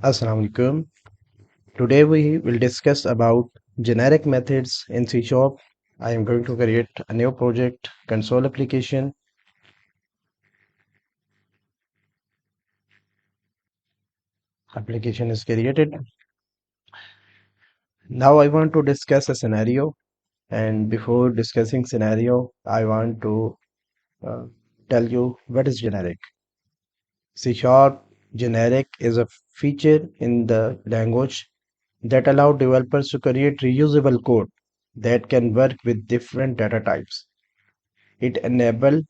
Assalamu alaikum. Today we will discuss about generic methods in C Sharp. I am going to create a new project console application. Application is created. Now I want to discuss a scenario, and before discussing scenario, I want to uh, tell you what is generic. C Sharp generic is a feature in the language that allow developers to create reusable code that can work with different data types. It enables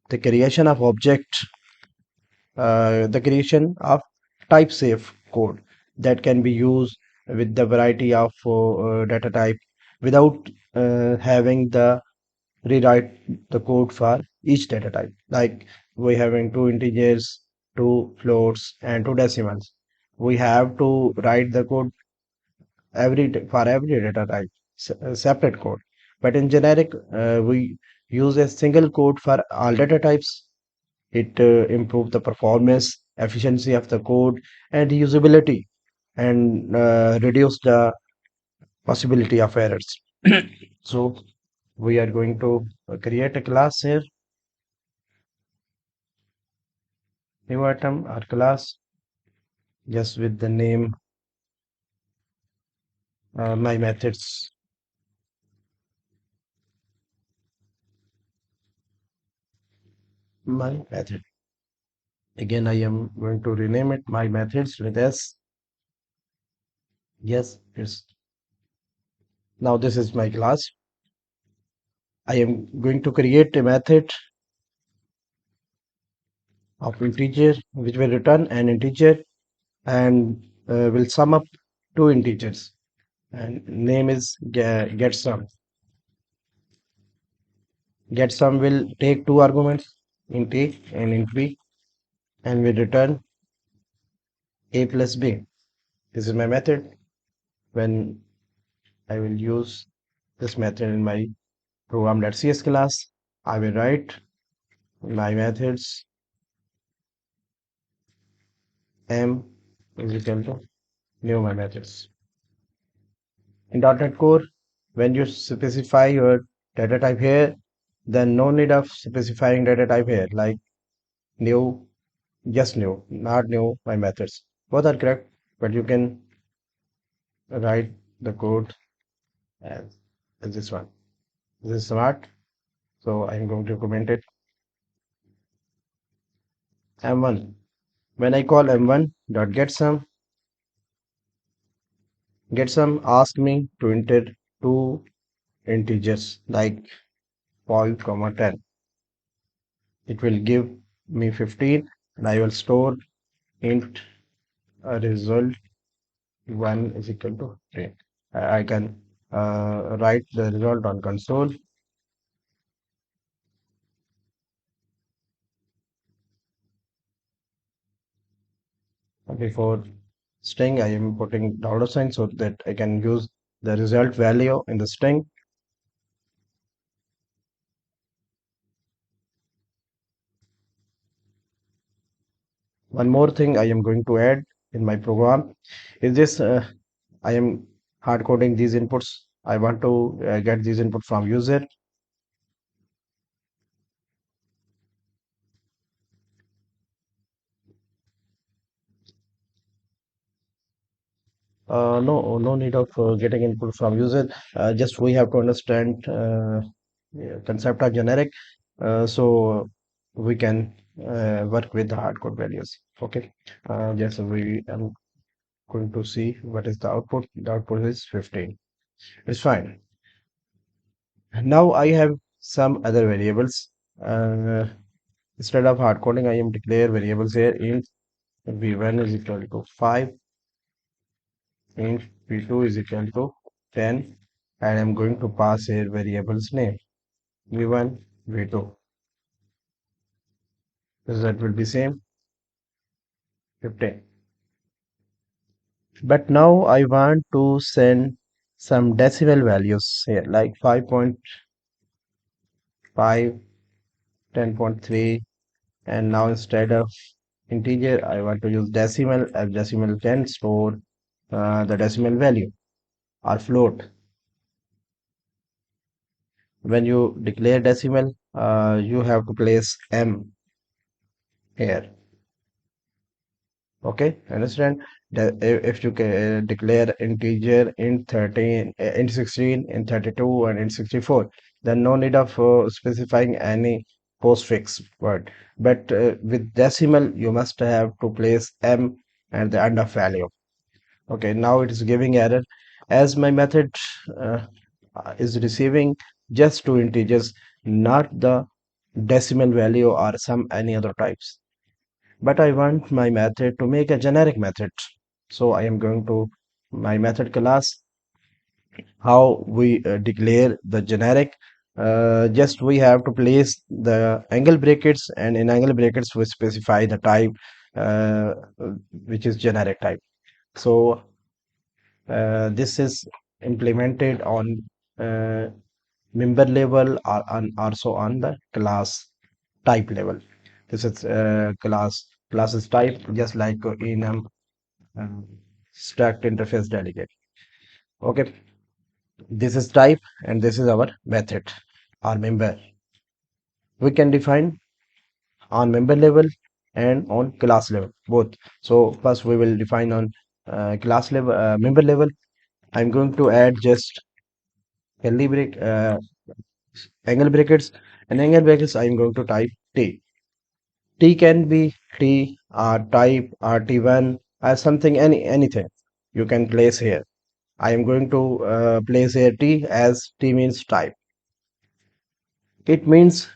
the creation of type safe code that can be used with the variety of data type without having the rewrite the code for each data type, like we having two integers, two floats and two decimals. We have to write the code for every data type, separate code. But in generic, we use a single code for all data types. It improves the performance, efficiency of the code, and usability, and reduce the possibility of errors. So we are going to create a class here, new item or class, just with the name my methods, my method. Again, I am going to rename it my methods with S. Yes, yes. Now this is my class. I am going to create a method of integer which will return an integer and will sum up two integers, and name is getSum. Getsum will take two arguments, int a and int b, and will return a plus b. This is my method. When I will use this method in my program.cs class, I will write my methods m is equal to new my methods. In .NET Core, when you specify your data type here, then no need of specifying data type here, like new, just new, not new my methods. Both are correct, but you can write the code as, as this one. This is smart, so I'm going to comment it m1. When I call m1 dot getsum ask me to enter two integers like 5 comma 10. It will give me 15, and I will store int a result 1 is equal to 10. I can write the result on console. Before string, I am putting dollar sign so that I can use the result value in the string. One more thing I am going to add in my program is this. I am hard coding these inputs. I want to get these input from user. No need of getting input from user. Just we have to understand concept of generic, so we can work with the hard code values. Okay. Just we am going to see what is the output. The output is 15. It's fine. Now I have some other variables. Uh, Instead of hard coding, I am declare variables here. Int v1 is equal to 5, int v2 is equal to 10, and I'm going to pass here variables name v1, v2. Result will be same, 15. But now I want to send some decimal values here, like 5.5, 10.3, and now instead of integer, I want to use decimal, as decimal can store the decimal value or float. When you declare decimal, you have to place m here. Okay, understand that if you declare integer in 13, in 16, in 32, and in 64, then no need of specifying any postfix word. But with decimal, you must have to place m at the end of value. Okay, now it is giving error as my method uh, is receiving just two integers, not the decimal value or some any other types. But I want my method to make a generic method. So I am going to my method class, how we declare the generic. Just we have to place the angle brackets, and in angle brackets we specify the type, uh, which is generic type. So this is implemented on uh, member level or on also on the class type level. This is classes type, just like in struct interface delegate. Okay, this is type and this is our method or member. We can define on member level and on class level both. So first we will define on class level, member level. I'm going to add just curly angle brackets, and angle brackets I'm going to type t. T can be T type T1 or something, anything you can place here. I am going to place here T, as T means type. It means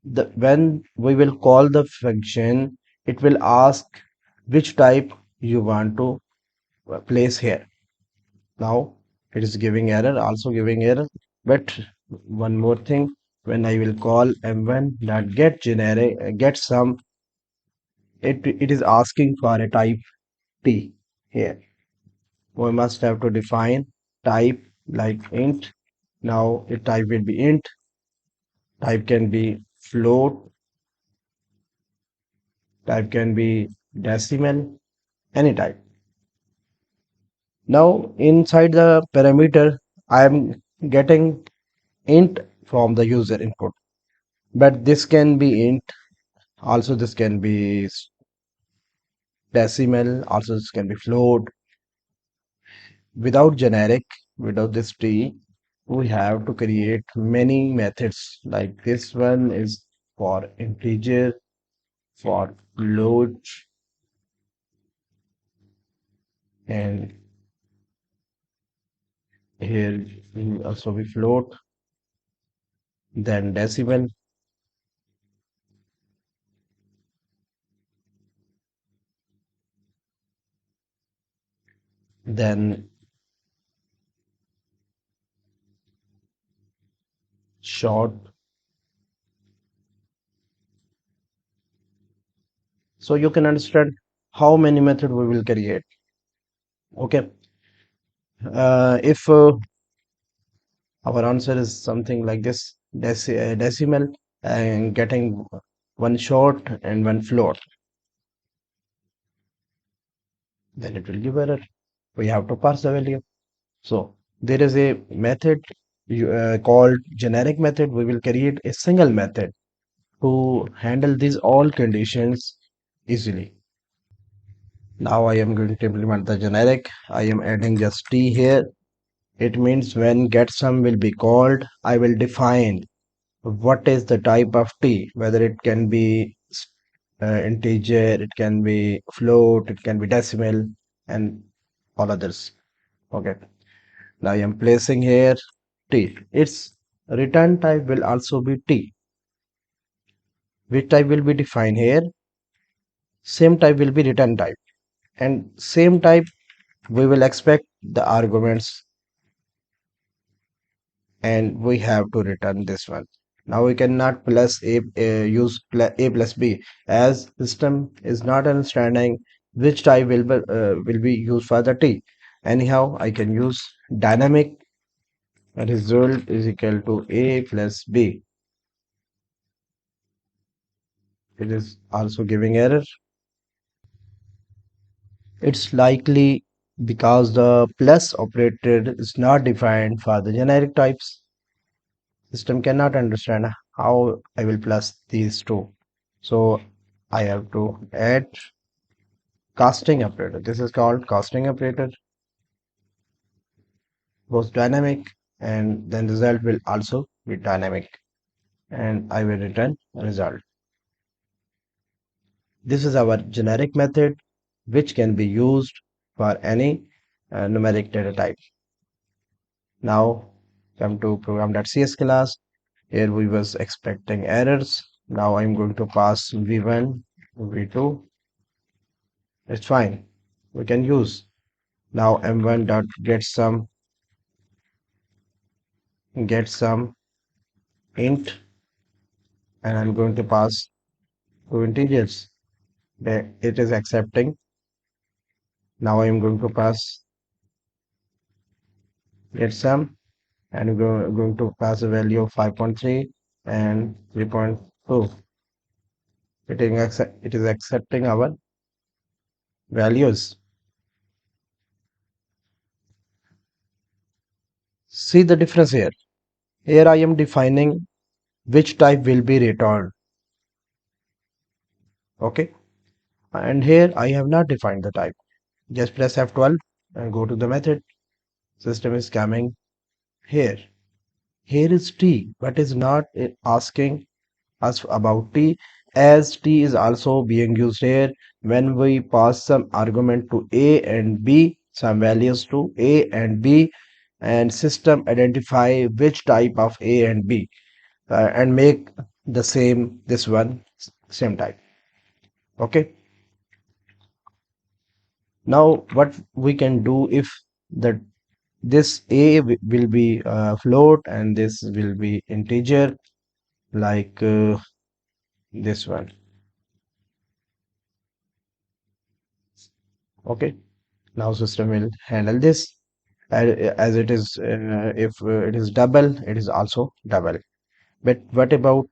that when we will call the function, it will ask which type you want to place here. Now it is giving error, also giving error. But one more thing, when I will call m1 that get generic, get some, it is asking for a type T here. We must have to define type like int. Now the type will be int, type can be float, type can be decimal, any type. Now inside the parameter, I am getting int from the user input, but this can be int, also this can be decimal, also this can be float. Without generic, without this t, we have to create many methods. Like this one is for integer, for float, and here will also be float, then decimal, then short. So you can understand how many method we will create. Okay, if our answer is something like this, decimal and getting one short and one float, then it will give error. We have to parse the value. So there is a method called generic method. We will create a single method to handle these all conditions easily. Now I am going to implement the generic. I am adding just t here. It means when getSum will be called, I will define what is the type of t, whether it can be integer, it can be float, it can be decimal, and all others. Okay. Now I am placing here T. Its return type will also be T. Which type will be defined here? Same type will be return type. And same type we will expect the arguments, and we have to return this one. Now we cannot plus use a plus b, as system is not understanding which type will be used for the T. Anyhow, I can use dynamic result is equal to a plus b. It is also giving error. It's likely because the plus operator is not defined for the generic types. System cannot understand how I will plus these two. So I have to add casting operator. This is called casting operator, both dynamic, and then result will also be dynamic, and I will return a result. This is our generic method which can be used for any numeric data type. Now come to program.cs class. Here we was expecting errors. Now I'm going to pass v1, v2. It's fine. We can use. Now m1 dot get some int, and I'm going to pass two integers. It is accepting. Now I'm going to pass get some, and going to pass a value of 5.3 and 3.2. It is accepting our values. See the difference here. Here I am defining which type will be returned. Okay, and here I have not defined the type. Just press F12 and go to the method. System is coming here. Here is T, but is not asking us about T, as T is also being used here when we pass some argument to A and B, some values to A and B, and system identify which type of A and B, and make the same this one same type. Okay, now what we can do if the this will be float and this will be integer, like this one. Okay, now system will handle this as it is. If it is double, it is also double. But what about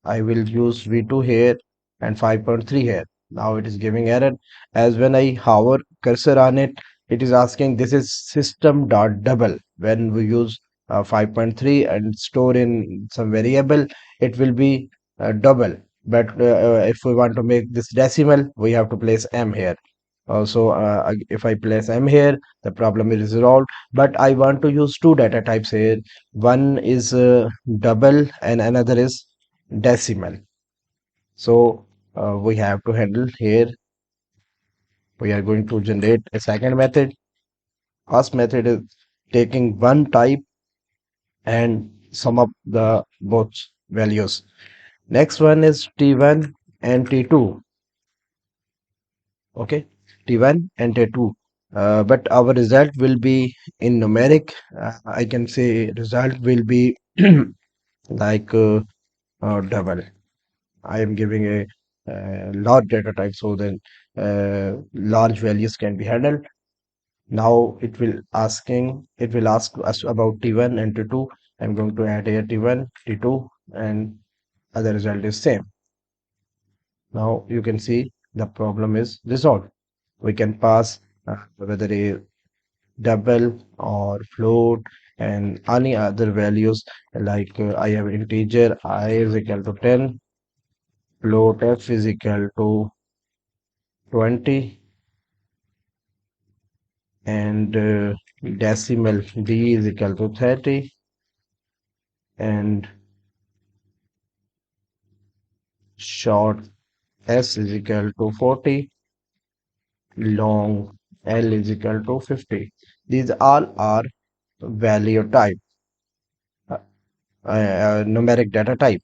I will use v2 here and 5.3 here. Now it is giving error, as when I hover cursor on it, it is asking this is system dot double. When we use 5.3 and store in some variable, it will be double. But if we want to make this decimal, we have to place m here. If I place m here, the problem is resolved. But I want to use two data types here. One is double and another is decimal. So we have to handle here. We are going to generate a second method. First method is taking one type and sum up the both values. Next one is T1 and T2. Okay, T1 and T2. But our result will be in numeric. I can say result will be like double. I am giving a large data type, so then large values can be handled. Now it will ask us about T1 and T2. I'm going to add here T1, T2, and other result is same. Now you can see the problem is resolved. We can pass whether a double or float and any other values, like I have integer I is equal to 10, float f is equal to 20, and decimal d is equal to 30, and short s is equal to 40, long l is equal to 50. These all are value type, numeric data type.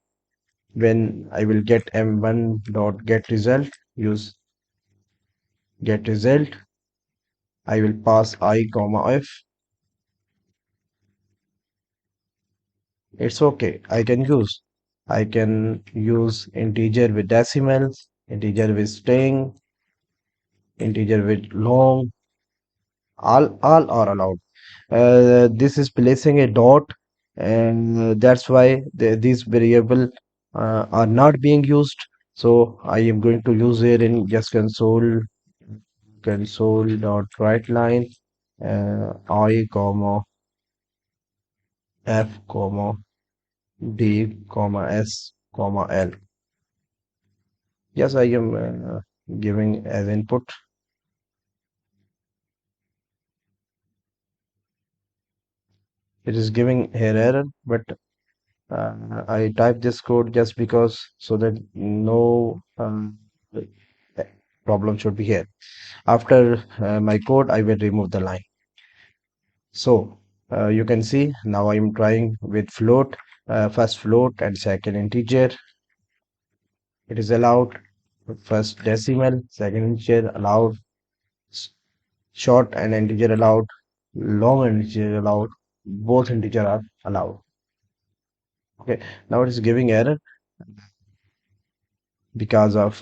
When I will get m1 dot get result, use get result, I will pass I comma f. It's okay. I can use integer with decimals, integer with string, integer with long. All are allowed. This is placing a dot, and that's why these variable are not being used. So I am going to use here in just console console dot write line I comma f comma d comma s comma l. Yes, I am giving as input. It is giving here error, but I type this code just because so that no problem should be here. After my code, I will remove the line. So you can see now I am trying with float, first float and second integer. It is allowed. First decimal, second integer allowed, s- short and integer allowed, long and integer allowed, both integer are allowed. Okay, now it is giving error because of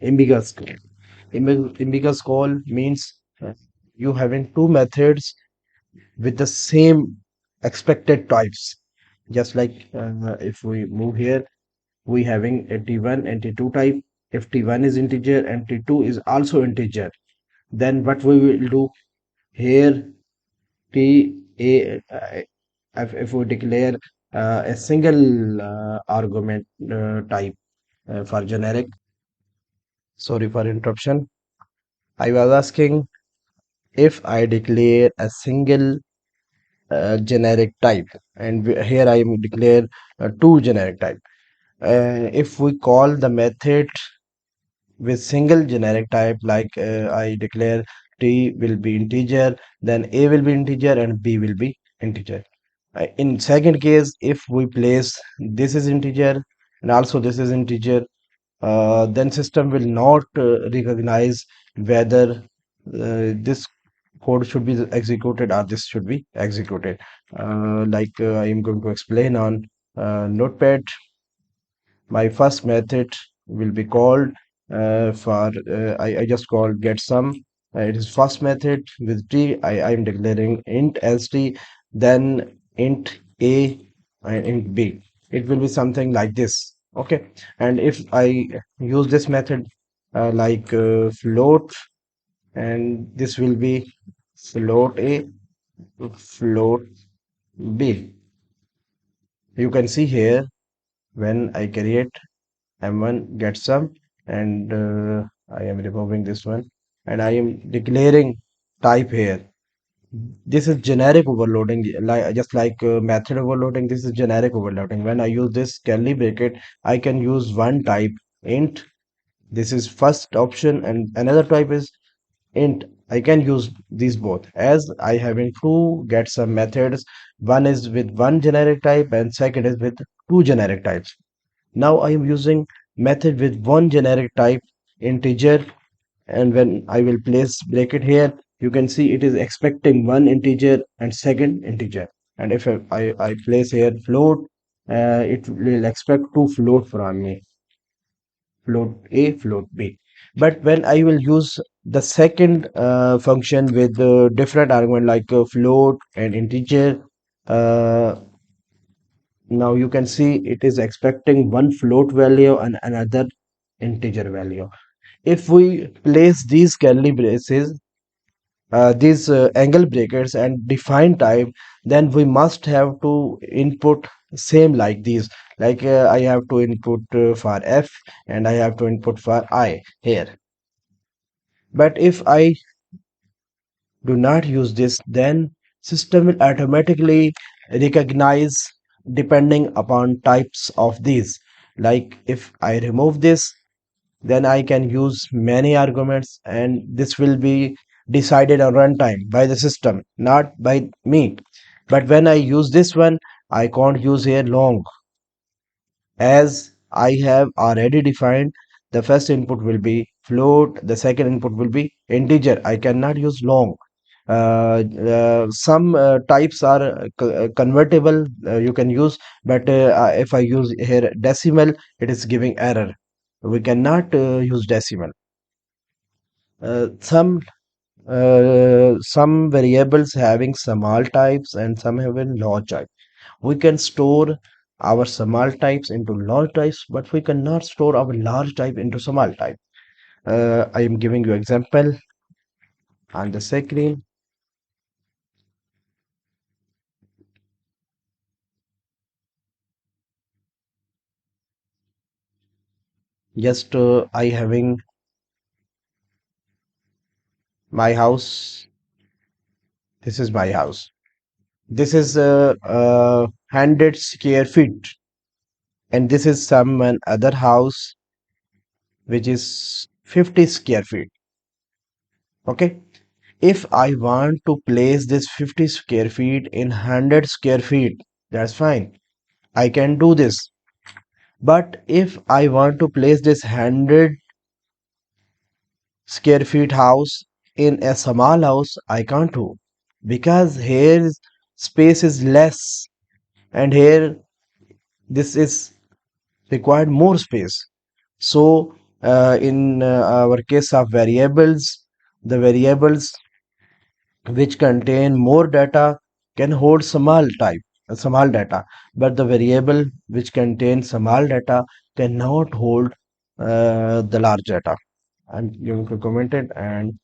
ambiguous call. Ambiguous call means you having two methods with the same expected types. Just like if we move here, we having a T1 and T2 type. If T1 is integer and T2 is also integer, then what we will do here, T a if we declare a single argument type for generic. Sorry for interruption. I was asking if I declare a single generic type, and here I am declare two generic type. If we call the method with single generic type, like I declare t will be integer, then a will be integer and b will be integer. In second case, if we place this is integer and also this is integer, then system will not recognize whether this code should be executed or this should be executed. I am going to explain on Notepad. My first method will be called I just called get sum. It is first method with t. I am declaring int as t, then int a and int b. It will be something like this. Okay, and if I use this method float, and this will be float a, float b. You can see here when I create M1 get sum, and I am removing this one, and I am declaring type here. This is generic overloading, like just like method overloading. This is generic overloading. When I use this curly bracket, I can use one type int. This is first option, and another type is int. I can use these both as I have in two get some methods. One is with one generic type, and second is with two generic types. Now I am using method with one generic type integer, and when I will place bracket here, you can see it is expecting one integer and second integer. And if I place here float, it will expect two float from me, float A, float B. But when I will use the second function with different argument like float and integer, uh, now you can see it is expecting one float value and another integer value. If we place these curly braces, these angle brackets and define type, then we must have to input same like these. Like I have to input for f and I have to input for I here. But if I do not use this, then system will automatically recognize depending upon types of these. Like if I remove this, then I can use many arguments, and this will be decided on runtime by the system, not by me. But when I use this one, I can't use here long, as I have already defined the first input will be float, the second input will be integer. I cannot use long. Some types are convertible, you can use, but if I use here decimal, it is giving error. We cannot use decimal. Some variables having small types and some having large type. We can store our small types into large types, but we cannot store our large type into small type. I am giving you example on the screen. Just I having my house. This is my house. This is 100 square feet, and this is some other house which is 50 square feet. Okay. If I want to place this 50 square feet in 100 square feet, that's fine. I can do this. But if I want to place this 100 square feet house in a small house, I can't do, because here space is less, and here this is required more space. So in our case of variables, the variables which contain more data can hold small data, but the variable which contains small data cannot hold the large data. I'm going to comment it, and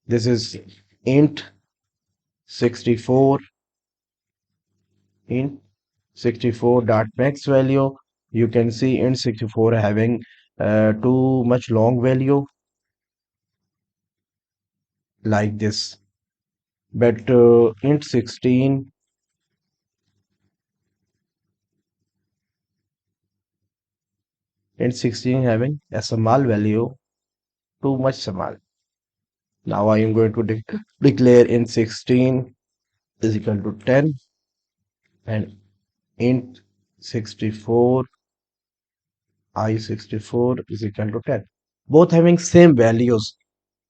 this is int 64, int 64 dot max value. You can see int 64 having too much long value like this, but int 16 having a small value, too much small. Now I am going to declare int 16 is equal to 10, and int 64 I64 is equal to 10. Both having same values,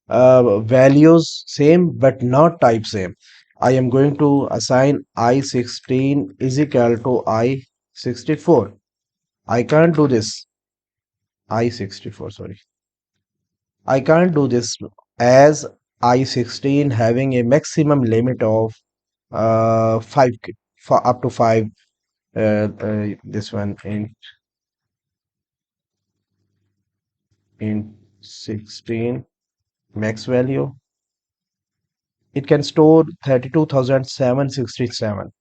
values same but not type same. I am going to assign I16 is equal to I64. I can't do this. I64, sorry. I can't do this, as I16 having a maximum limit of 5 for up to 5. This one in 16 max value, it can store 32,767,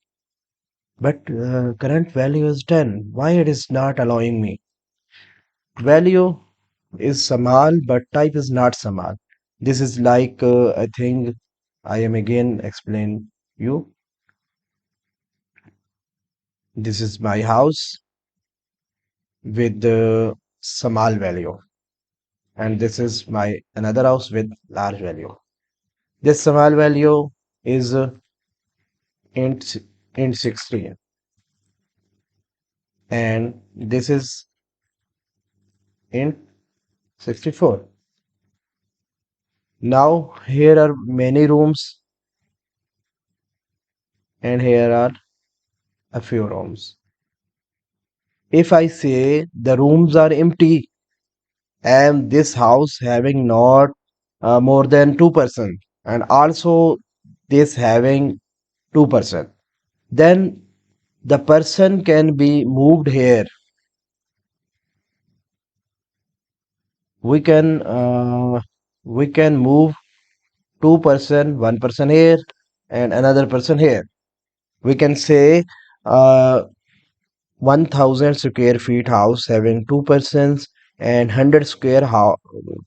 but current value is 10. Why it is not allowing me? Value is small but type is not small. This is like I think I am again explain you. This is my house with the small value, and this is my another house with large value. This small value is int int 16, and this is int 64. Now here are many rooms, and here are a few rooms. If I say the rooms are empty and this house having not more than 2%, and also this having 2%, then the person can be moved here. We can move 2%, 1% here, and another person here. We can say uh, 1000 square feet house having 2% and 100 square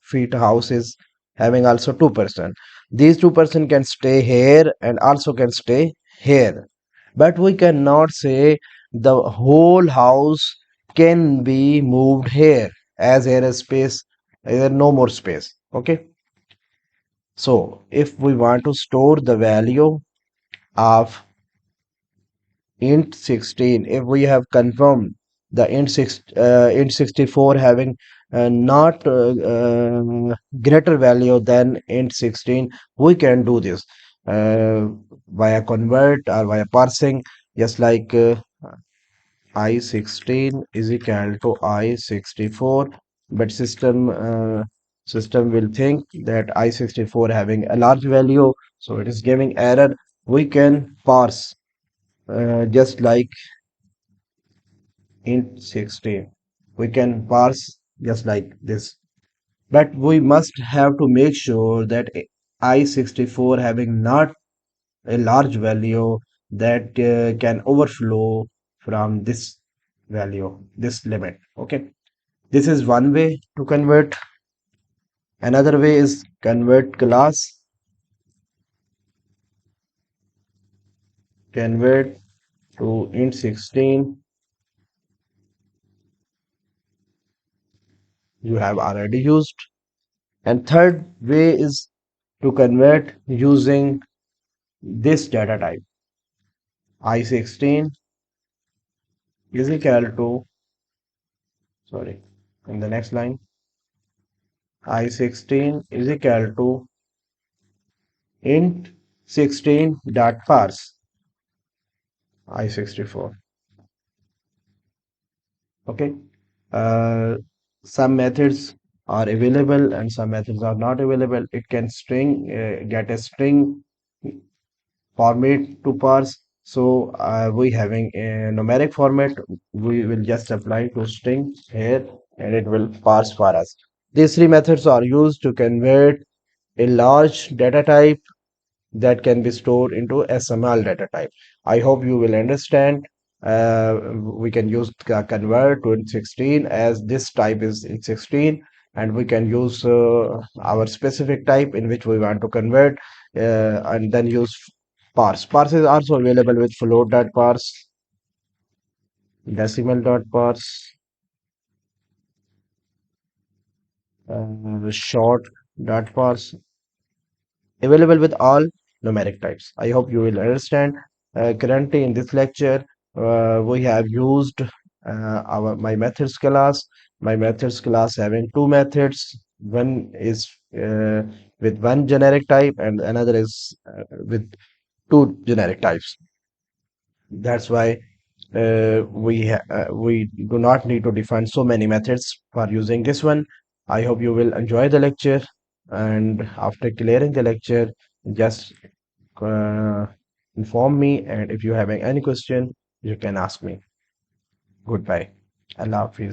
feet house is having also 2%. These 2% can stay here and also can stay here, but we cannot say the whole house can be moved here, as here is space, there no more space. Okay, so if we want to store the value of int 16, if we have confirmed the int 64 having not greater value than int 16, we can do this via convert or via parsing, just like I16 is equal to I64, but system will think that I64 having a large value, so it is giving error. We can parse just like int 16. We can parse just like this. but we must have to make sure that I64 having not a large value that can overflow from this value, this limit. Okay, this is one way to convert. Another way is convert class, convert to int16. You have already used. And third way is to convert using this data type. I16 is equal to, sorry, in the next line, I16 is equal to int 16 dot parse I64. Okay. Uh, some methods are available and some methods are not available. It can get a string format to parse. So we having a numeric format, we will just apply to string here and it will parse for us. These three methods are used to convert a large data type that can be stored into SML data type. I hope you will understand. We can use convert to int16 as this type is int16, and we can use our specific type in which we want to convert, and then use parse. Parse is also available with float.parse, decimal.parse, short.parse, available with all numeric types. I hope you will understand. Currently in this lecture, we have used our my methods class. My methods class having two methods. One is with one generic type and another is with two generic types. That's why we do not need to define so many methods for using this one. I hope you will enjoy the lecture, and after clearing the lecture, just uh, inform me, and if you having any question, you can ask me. Goodbye. Allah Hafiz.